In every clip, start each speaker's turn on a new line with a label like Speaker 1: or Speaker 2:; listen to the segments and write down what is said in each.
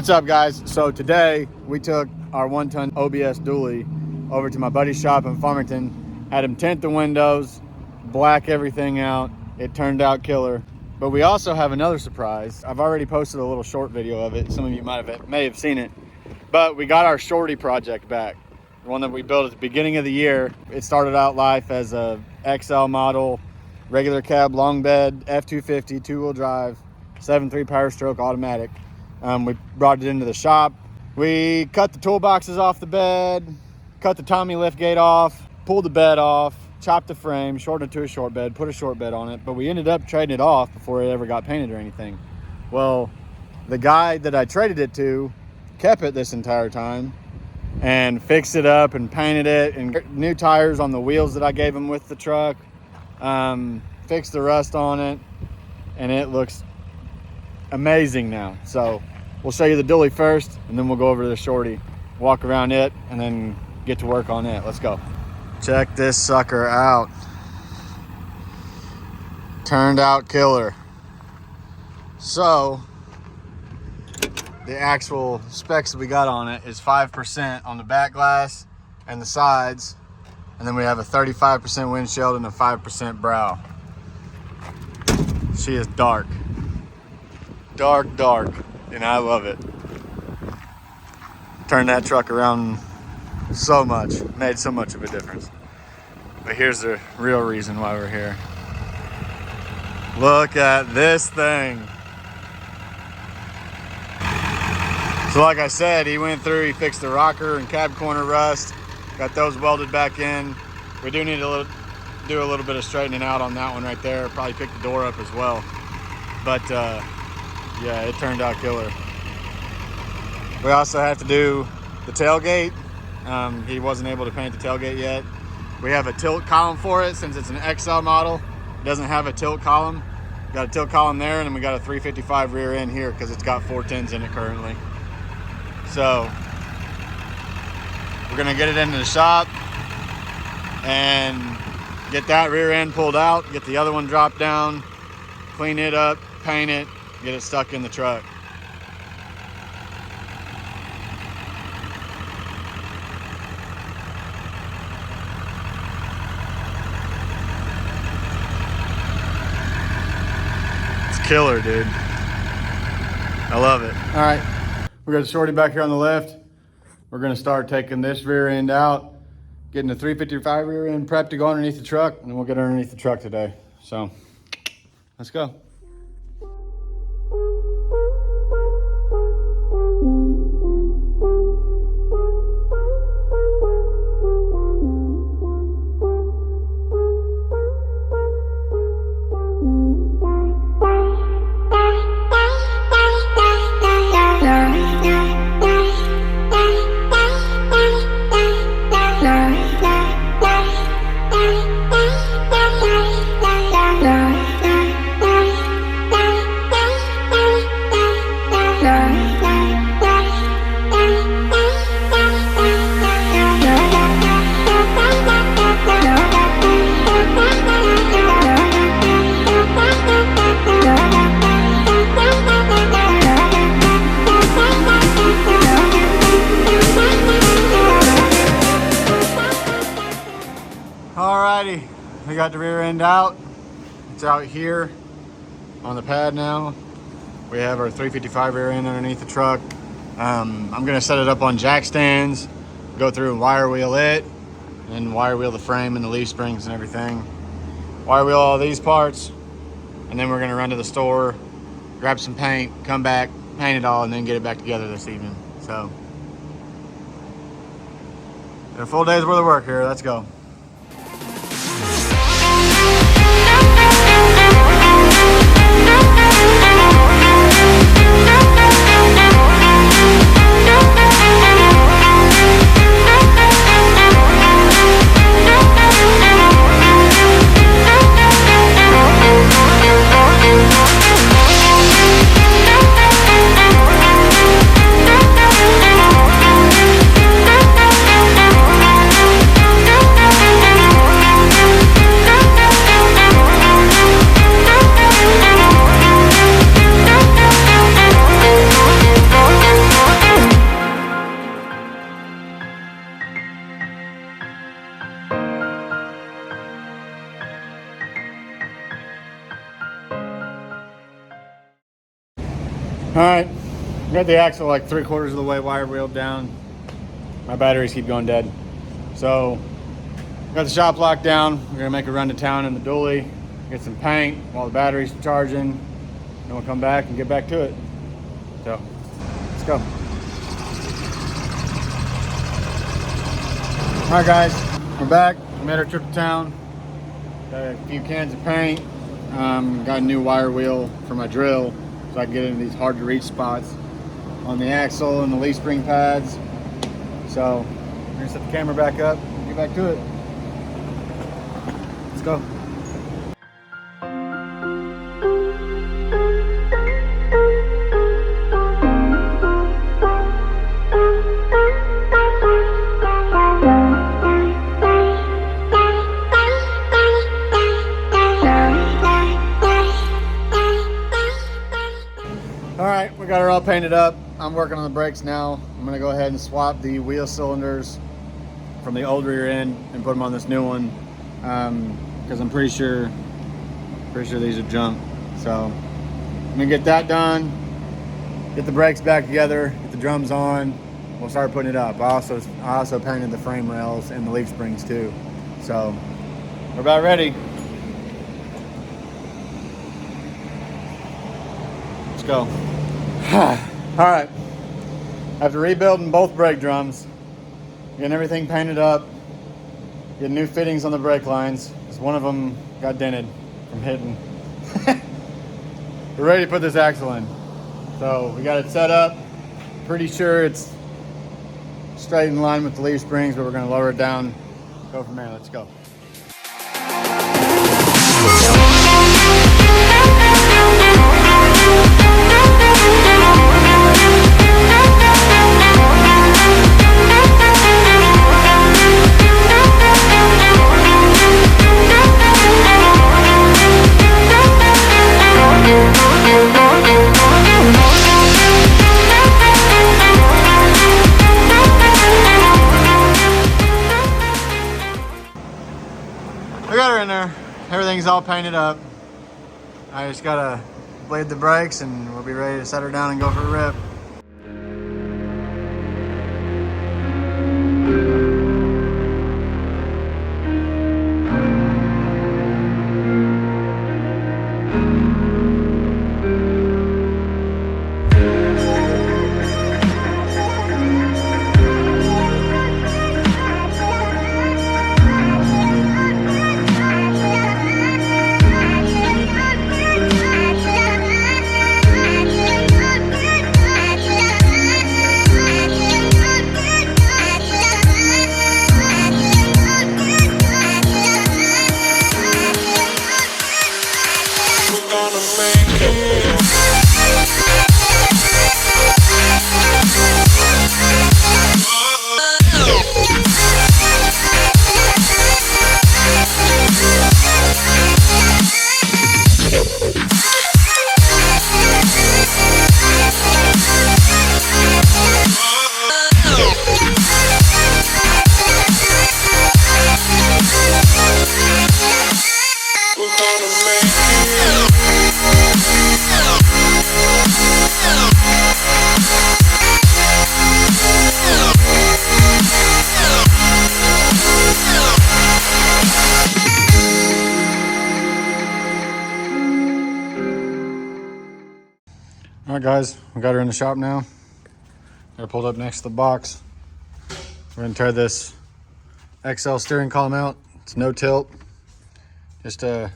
Speaker 1: What's up, guys? So today we took our 1-ton OBS dually over to my buddy's shop in Farmington, had him tint the windows, black everything out. It turned out killer. But we also have another surprise. I've already posted a little short video of it. Some of you may have seen it. But we got our shorty project back. The one that we built at the beginning of the year. It started out life as a XL model, regular cab, long bed, F250, two-wheel drive, 7.3 power stroke automatic. We brought it into the shop. We cut the toolboxes off the bed, cut the Tommy lift gate off, pulled the bed off, chopped the frame, shortened it to a short bed, put a short bed on it, but we ended up trading it off before it ever got painted or anything. Well, the guy that I traded it to kept it this entire time and fixed it up and painted it, and new tires on the wheels that I gave him with the truck, fixed the rust on it, and it looks amazing now. So we'll show you the dually first, and then we'll go over to the shorty, walk around it, and then get to work on it. Let's go. Check this sucker out. Turned out killer. So the actual specs that we got on it is 5% on the back glass and the sides, and then we have a 35% windshield and a 5% brow. She is dark, and I love it. Turned that truck around so much, made so much of a difference. But here's the real reason why we're here. Look at this thing. So like I said, he went through, he fixed the rocker and cab corner rust, got those welded back in. We do need to do a little bit of straightening out on that one right there, probably pick the door up as well. But yeah, it turned out killer. We also have to do the tailgate. He wasn't able to paint the tailgate yet. We have a tilt column for it since it's an XL model. It doesn't have a tilt column. Got a tilt column there, and then we got a 355 rear end here because it's got 410s in it currently. So we're gonna get it into the shop and get that rear end pulled out, get the other one dropped down, clean it up, paint it, get it stuck in the truck. It's killer, dude. I love it. All right, we got a shorty back here on the left. We're gonna start taking this rear end out, getting the 355 rear end prepped to go underneath the truck, and then we'll get underneath the truck today. So let's go. Alrighty, we got the rear end out. It's out here on the pad now. We have our 355 rear end underneath the truck. I'm gonna set it up on jack stands, go through and wire wheel it, and wire wheel the frame and the leaf springs and everything. Wire wheel all these parts, and then we're gonna run to the store, grab some paint, come back, paint it all, and then get it back together this evening. So, a full day's worth of work here. Let's go. right, got the axle like 3/4 of the way wire wheeled down. My batteries keep going dead. So, got the shop locked down. We're gonna make a run to town in the dually, get some paint while the battery's charging, then we'll come back and get back to it. So, let's go. All right, guys, we're back. We made our trip to town. Got a few cans of paint. Got a new wire wheel for my drill, so I can get into these hard to reach spots on the axle and the leaf spring pads. So we're gonna set the camera back up and get back to it. Let's go. All right, we got her all painted up. I'm working on the brakes now. I'm gonna go ahead and swap the wheel cylinders from the old rear end and put them on this new one, because I'm pretty sure these are junk. So I'm gonna get that done, get the brakes back together, get the drums on. We'll start putting it up. I also painted the frame rails and the leaf springs too. So we're about ready. Let's go. All right, after rebuilding both brake drums, getting everything painted up, getting new fittings on the brake lines, because one of them got dented from hitting. We're ready to put this axle in. So we got it set up. Pretty sure it's straight in line with the leaf springs, but we're gonna lower it down, go from there. Let's go. I got her in there. Everything's all painted up. I just gotta blade the brakes and we'll be ready to set her down and go for a rip. All right, guys, we got her in the shop now. Got her pulled up next to the box. We're gonna tear this XL steering column out. It's no tilt, just a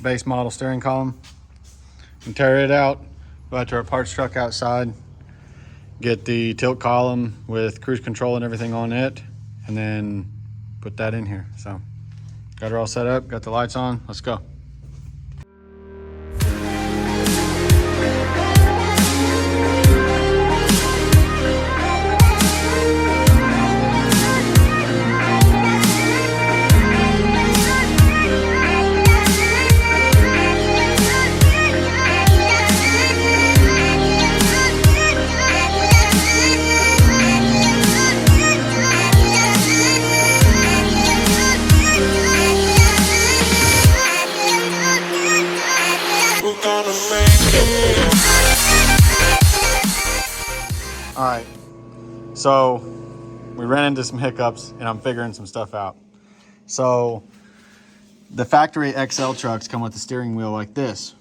Speaker 1: base model steering column. And tear it out, go out to our parts truck outside, get the tilt column with cruise control and everything on it, and then put that in here. So got her all set up, got the lights on, let's go. All right, so we ran into some hiccups and I'm figuring some stuff out. So the factory XL trucks come with a steering wheel like this,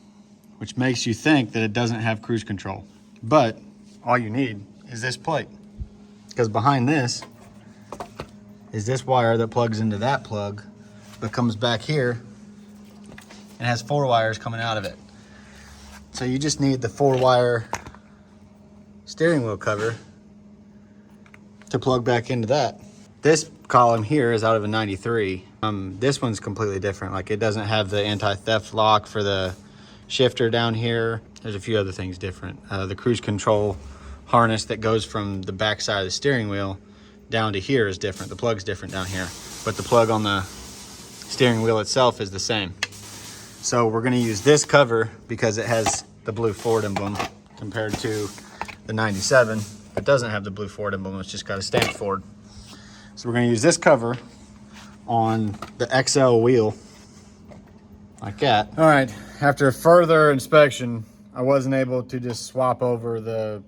Speaker 1: which makes you think that it doesn't have cruise control. But all you need is this plate, because behind this is this wire that plugs into that plug, but comes back here and has 4 wires coming out of it. So you just need the 4-wire steering wheel cover to plug back into that. This column here is out of a 93. This one's completely different. Like, it doesn't have the anti-theft lock for the shifter down here. There's a few other things different. The cruise control harness that goes from the back side of the steering wheel down to here is different. The plug's different down here, but the plug on the steering wheel itself is the same. So we're gonna use this cover because it has the blue Ford emblem compared to the 97. It doesn't have the blue Ford emblem, it's just got a stamped Ford. So we're gonna use this cover on the XL wheel, like that. All right, after further inspection, I wasn't able to just swap over the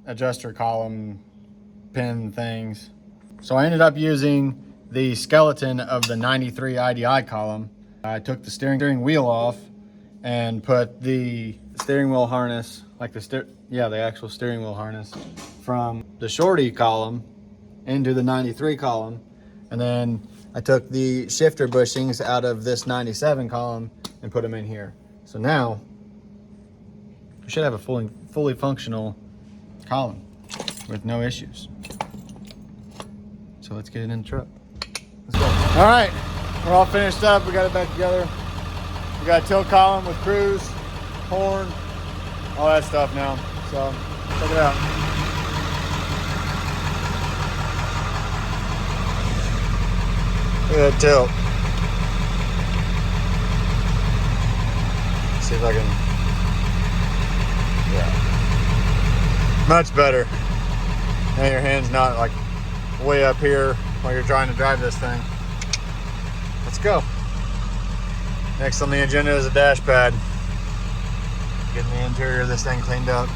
Speaker 1: adjuster column pin things. So I ended up using the skeleton of the 93 IDI column. I took the steering wheel off and put the steering wheel harness, like the actual steering wheel harness from the shorty column into the 93 column. And then I took the shifter bushings out of this 97 column and put them in here. So now we should have a fully functional column with no issues. So let's get it in the truck. Let's go. All right, we're all finished up. We got it back together. We got a tilt column with cruise, horn, all that stuff now. So check it out. Look at that tilt. See if I can, yeah. Much better. Now your hand's not like way up here while you're trying to drive this thing. Let's go. Next on the agenda is a dash pad. Getting the interior of this thing cleaned up.